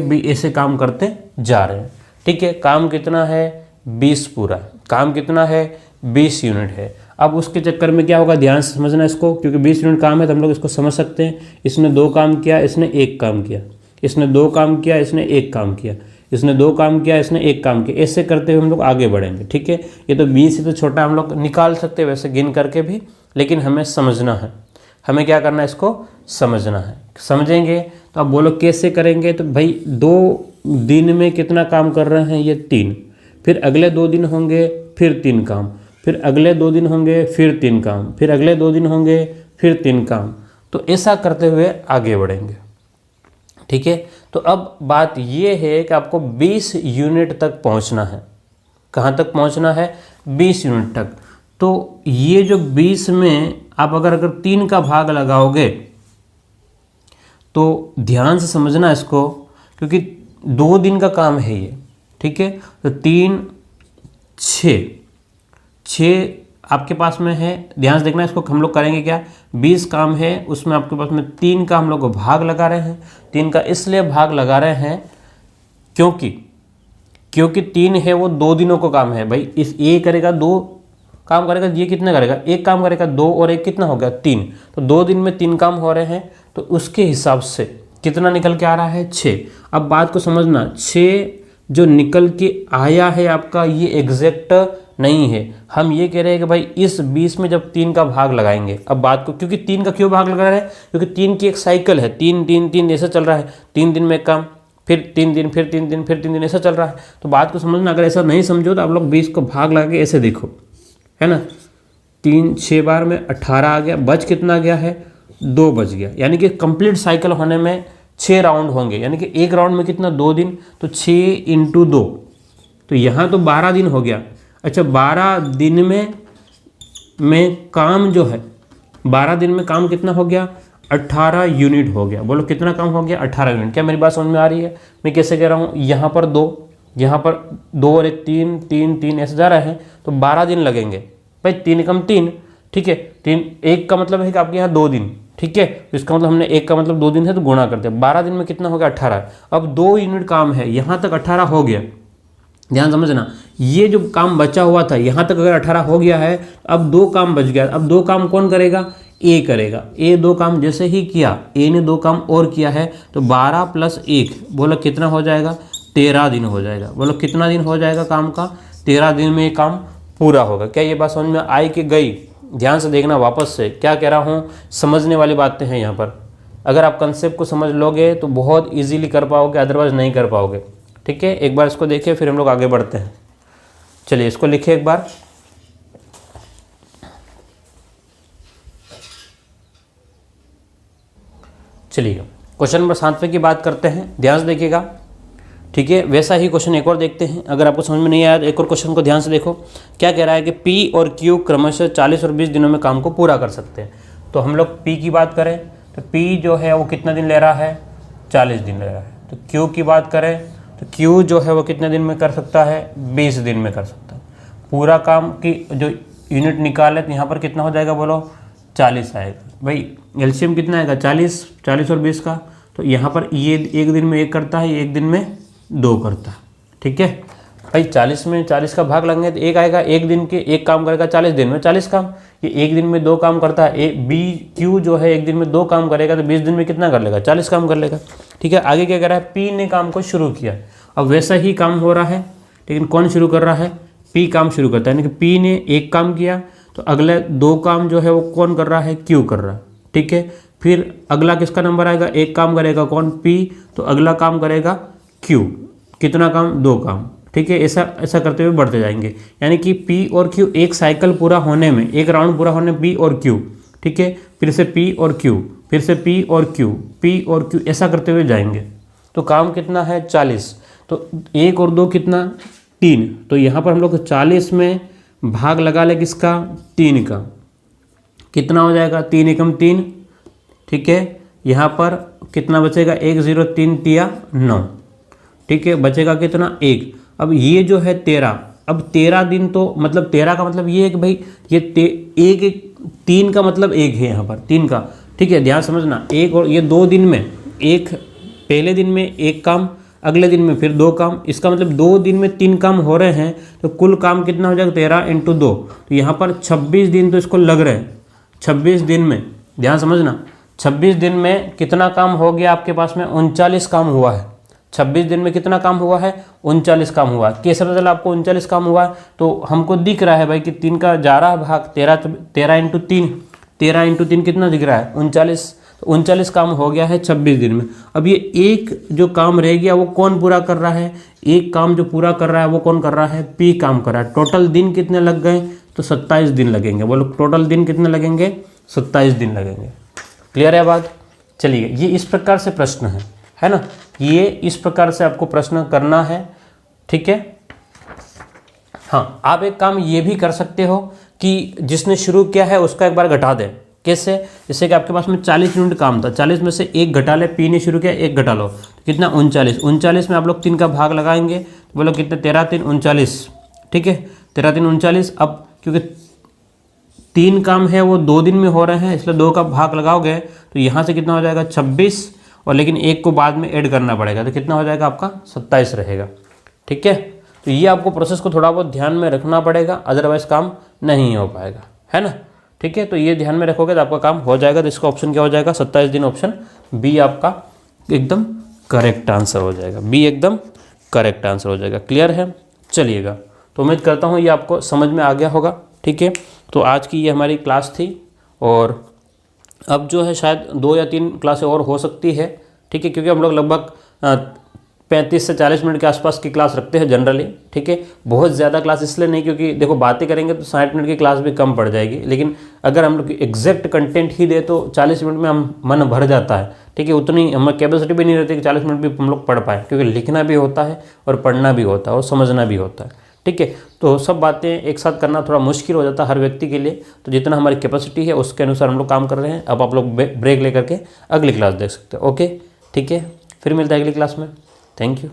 बी ऐसे काम करते जा रहे हैं। ठीक है, काम कितना है? 20 पूरा। काम कितना है? 20 यूनिट है। अब उसके चक्कर में क्या होगा, ध्यान से समझना इसको, क्योंकि 20 यूनिट काम है तो हम लोग इसको समझ सकते हैं। इसने 2 काम किया, इसने 1 काम किया, इसने 2 काम किया, इसने 1 काम किया, इसने 2 काम किया, इसने 1 काम किया, ऐसे करते हुए हम लोग आगे बढ़ेंगे। ठीक है, ये तो 20 से तो छोटा हम लोग निकाल सकते हैं वैसे गिन करके भी, लेकिन हमें समझना है, हमें क्या करना है, इसको समझना है। समझेंगे तो अब बोलो कैसे करेंगे? तो भाई 2 दिन में कितना काम कर रहे हैं? ये 3। फिर अगले 2 दिन होंगे फिर 3 काम, फिर अगले 2 दिन होंगे फिर 3 काम, फिर अगले 2 दिन होंगे फिर 3 काम। तो ऐसा करते हुए आगे बढ़ेंगे। ठीक है, तो अब बात ये है कि आपको 20 यूनिट तक पहुंचना है। कहाँ तक पहुंचना है? 20 यूनिट तक। तो ये जो 20 में आप अगर 3 का भाग लगाओगे तो ध्यान से समझना इसको, क्योंकि 2 दिन का काम है ये। ठीक है, तो 3 6 आपके पास में है, ध्यान से देखना इसको। हम लोग करेंगे क्या? 20 काम है, उसमें आपके पास में 3 का हम लोग भाग लगा रहे हैं। 3 का इसलिए भाग लगा रहे हैं क्योंकि 3 है वो 2 दिनों का काम है भाई। इस ये करेगा 2 काम करेगा, ये कितना करेगा? 1 काम करेगा। 2 और 1 कितना हो गया? 3। तो 2 दिन में 3 काम हो रहे हैं, तो उसके हिसाब से कितना निकल के आ रहा है? 6। अब बात को समझना, 6 जो निकल के आया है आपका, ये एग्जैक्ट नहीं है। हम ये कह रहे हैं कि भाई इस 20 में जब 3 का भाग लगाएंगे, अब बात को, क्योंकि 3 का क्यों भाग लगा रहे हैं? क्योंकि 3 की एक साइकिल है, 3 ऐसा चल रहा है। 3 दिन में एक काम, फिर 3 दिन, फिर 3 दिन, फिर 3 दिन, ऐसा चल रहा है। तो बात को समझना, अगर ऐसा नहीं समझो तो आप लोग 20 को भाग लगा के ऐसे देखो, है ना। 3 6 बार में 18 आ गया, बच कितना गया है? 2 बच गया। यानी कि कंप्लीट साइकिल होने में 6 राउंड होंगे, यानी कि एक राउंड में कितना? 2 दिन। तो 6 × 2, तो यहाँ तो 12 दिन हो गया। अच्छा, 12 दिन में काम जो है, 12 दिन में काम कितना हो गया? 18 यूनिट हो गया। बोलो कितना काम हो गया? 18 यूनिट। क्या मेरी बात समझ में आ रही है? मैं कैसे कह रहा हूँ? यहाँ पर 2, यहाँ पर 2 और 1 3 3 3 ऐसे जा रहे हैं, तो 12 दिन लगेंगे भाई। 3 × 3, ठीक है। 3 1 का मतलब है कि आपके यहाँ 2 दिन, ठीक है। तो इसका मतलब हमने 1 का मतलब 2 दिन है तो गुणा करते हैं। 12 दिन में कितना हो गया? 18। अब 2 यूनिट काम है, यहाँ तक 18 हो गया। ध्यान समझना, ये जो काम बचा हुआ था यहाँ तक अगर 18 हो गया है, अब 2 काम बच गया। अब 2 काम कौन करेगा? ए करेगा। ए 2 काम जैसे ही किया, ए ने 2 काम और किया है, तो 12 + 1 बोलो कितना हो जाएगा? 13 दिन हो जाएगा। बोलो कितना दिन हो जाएगा काम का? 13 दिन में ये काम पूरा होगा। क्या ये बात समझ में आई कि गई? ध्यान से देखना वापस से, क्या कह रहा हूँ, समझने वाली बातें हैं यहाँ पर। अगर आप कंसेप्ट को समझ लोगे तो बहुत ईजीली कर पाओगे, अदरवाइज नहीं कर पाओगे। ठीक है, एक बार इसको देखिए फिर हम लोग आगे बढ़ते हैं। चलिए इसको लिखिए एक बार। चलिए क्वेश्चन नंबर 7 की बात करते हैं, ध्यान से देखिएगा। ठीक है, वैसा ही क्वेश्चन एक और देखते हैं। अगर आपको समझ में नहीं आया तो एक और क्वेश्चन को ध्यान से देखो। क्या कह रहा है कि पी और क्यू क्रमशः 40 और 20 दिनों में काम को पूरा कर सकते हैं। तो हम लोग पी की बात करें तो पी जो है वो कितना दिन ले रहा है? 40 दिन ले रहा है। तो क्यू की बात करें तो क्यू जो है वो कितने दिन में कर सकता है? 20 दिन में कर सकता है। पूरा काम की जो यूनिट निकाले तो यहाँ पर कितना हो जाएगा बोलो, 40 आएगा। भाई एलसीएम कितना आएगा, 40, 40 और 20 का, तो यहाँ पर ये एक दिन में 1 करता है, एक दिन में 2 करता है। ठीक है भाई, 40 में 40 का भाग लगेंगे तो 1 आएगा। एक दिन के एक काम करेगा 40 दिन में 40 काम, ये एक दिन में 2 काम करता है। बी क्यू जो है एक दिन में 2 काम करेगा तो 20 दिन में कितना कर लेगा, 40 काम कर लेगा। ठीक है, आगे क्या कर रहा है, पी ने काम को शुरू किया। अब वैसा ही काम हो रहा है, लेकिन कौन शुरू कर रहा है, पी काम शुरू करता है। यानी कि पी ने एक काम किया तो अगले 2 काम जो है वो कौन कर रहा है, क्यू कर रहा है। ठीक है, फिर अगला किसका नंबर आएगा, एक काम करेगा कौन, पी, तो अगला काम करेगा क्यू। कितना काम, 2 काम। ठीक है, ऐसा करते हुए बढ़ते जाएंगे। यानी कि पी और क्यू एक साइकिल पूरा होने में, एक राउंड पूरा होने में पी और क्यू, ठीक है, फिर से पी और क्यू, फिर से पी और क्यू, पी और क्यू, ऐसा करते हुए जाएंगे। तो काम कितना है, 40। तो 1 और 2 कितना, 3। तो यहाँ पर हम लोग 40 में भाग लगा ले किसका, 3 का, कितना हो जाएगा, 3 एकम 3। ठीक है, यहाँ पर कितना बचेगा, 1 0 3 तिया 9। ठीक है, बचेगा कितना, 1। अब ये जो है 13, अब 13 दिन तो मतलब 13 का मतलब ये है कि भाई ये एक 3 का मतलब 1 है यहाँ पर, 3 का। ठीक है, ध्यान समझना, 1 और ये 2 दिन में, एक पहले दिन में 1 काम, अगले दिन में फिर 2 काम, इसका मतलब 2 दिन में 3 काम हो रहे हैं। तो कुल काम कितना हो जाएगा, 13 × 2, तो यहाँ पर 26 दिन तो इसको लग रहे हैं। 26 दिन में, ध्यान समझना, 26 दिन में कितना काम हो गया आपके पास में, 39 काम हुआ है। 26 दिन में कितना काम हुआ है, 39 काम हुआ है। कैसे पता चला आपको 39 काम हुआ है, तो हमको दिख रहा है भाई कि 3 का जा रहा है भाग, 13 × 3, 13 × 3 कितना दिख रहा है, 39। तो 39 काम हो गया है 26 दिन में। अब ये एक जो काम रह गया वो कौन पूरा कर रहा है, एक काम जो पूरा कर रहा है वो कौन कर रहा है, पी काम कर रहा है। टोटल दिन कितने लग गए, तो 27 दिन लगेंगे। बोलो टोटल दिन कितने लगेंगे, 27 दिन लगेंगे। क्लियर है बात, चलिए, ये इस प्रकार से प्रश्न है ना, ये इस प्रकार से आपको प्रश्न करना है। ठीक है, हाँ, आप एक काम ये भी कर सकते हो कि जिसने शुरू किया है उसका एक बार घटा दें। कैसे, जैसे कि आपके पास में 40 यूनिट काम था, 40 में से 1 घटा ले, पी ने शुरू किया, 1 घटा लो, तो कितना, 39। 39 में आप लोग 3 का भाग लगाएंगे तो बोलो कितने, 13 3 39। ठीक है, 13 3 39। अब क्योंकि 3 काम है वो 2 दिन में हो रहे हैं, इसलिए 2 का भाग लगाओगे तो यहाँ से कितना हो जाएगा, 26, और लेकिन 1 को बाद में ऐड करना पड़ेगा, तो कितना हो जाएगा आपका, 27 रहेगा। ठीक है, तो ये आपको प्रोसेस को थोड़ा बहुत ध्यान में रखना पड़ेगा, अदरवाइज काम नहीं हो पाएगा, है ना। ठीक है, तो ये ध्यान में रखोगे तो आपका काम हो जाएगा। तो इसका ऑप्शन क्या हो जाएगा, 27 दिन, ऑप्शन बी आपका एकदम करेक्ट आंसर हो जाएगा। बी एकदम करेक्ट आंसर हो जाएगा। क्लियर है, चलिएगा, तो उम्मीद करता हूँ ये आपको समझ में आ गया होगा। ठीक है, तो आज की ये हमारी क्लास थी, और अब जो है शायद 2 या 3 क्लासें और हो सकती है। ठीक है, क्योंकि हम लोग लगभग 35 से 40 मिनट के आसपास की क्लास रखते हैं जनरली। ठीक है, बहुत ज़्यादा क्लास इसलिए नहीं, क्योंकि देखो बातें करेंगे तो 60 मिनट की क्लास भी कम पड़ जाएगी, लेकिन अगर हम लोग एग्जैक्ट कंटेंट ही दे तो 40 मिनट में हम मन भर जाता है। ठीक है, उतनी हमारी कैपेसिटी भी नहीं रहती कि 40 मिनट भी हम लोग पढ़ पाएँ, क्योंकि लिखना भी होता है और पढ़ना भी होता है और समझना भी होता है। ठीक है, तो सब बातें एक साथ करना थोड़ा मुश्किल हो जाता है हर व्यक्ति के लिए। तो जितना हमारी कैपेसिटी है उसके अनुसार हम लोग काम कर रहे हैं। अब आप लोग ब्रेक लेकर के अगली क्लास देख सकते हो। ओके, ठीक है, फिर मिलता है अगली क्लास में। Thank you.